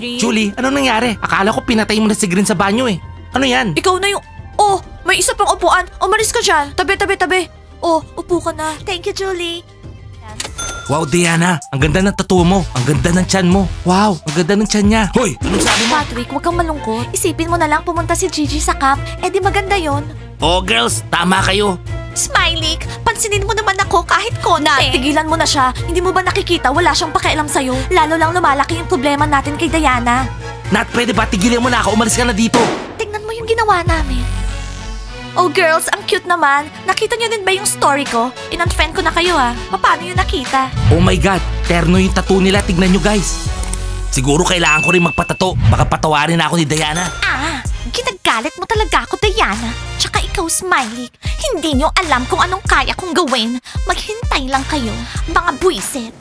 Green. Julie, ano nangyari? Akala ko pinatay mo na si Green sa banyo eh. Ano yan? Ikaw na yung... Oh, may isa pang upuan. Umalis ka dyan. Tabi. Oh, upo ka na. Thank you, Julie. Wow, Diana, ang ganda ng tattoo mo. Ang ganda ng tiyan mo. Wow, ang ganda ng tiyan niya. Hoy, anong sabi mo? Patrick, huwag kang malungkot. Isipin mo na lang pumunta si Gigi sa camp. Eh di maganda yon. Oh, girls, tama kayo. Smiley, pansinin mo naman ako kahit konti. Nat, tigilan mo na siya. Hindi mo ba nakikita wala siyang pakialam sa'yo? Lalo lang lumalaki yung problema natin kay Diana. Nat, pwede ba tigilan mo na ako? Umalis ka na dito. Tingnan mo yung ginawa namin. Oh girls, ang cute naman. Nakita niyo din ba yung story ko? In-unfriend ko na kayo ah. Paano yun nakita? Oh my God, terno yung tattoo nila. Tignan nyo, guys. Siguro kailangan ko rin magpatato. Baka patawarin na ako ni Diana. Ginagalit mo talaga ako, Diana. Tsaka ikaw, Smiley. Hindi niyo alam kung anong kaya kong gawin. Maghintay lang kayo, mga buwisit.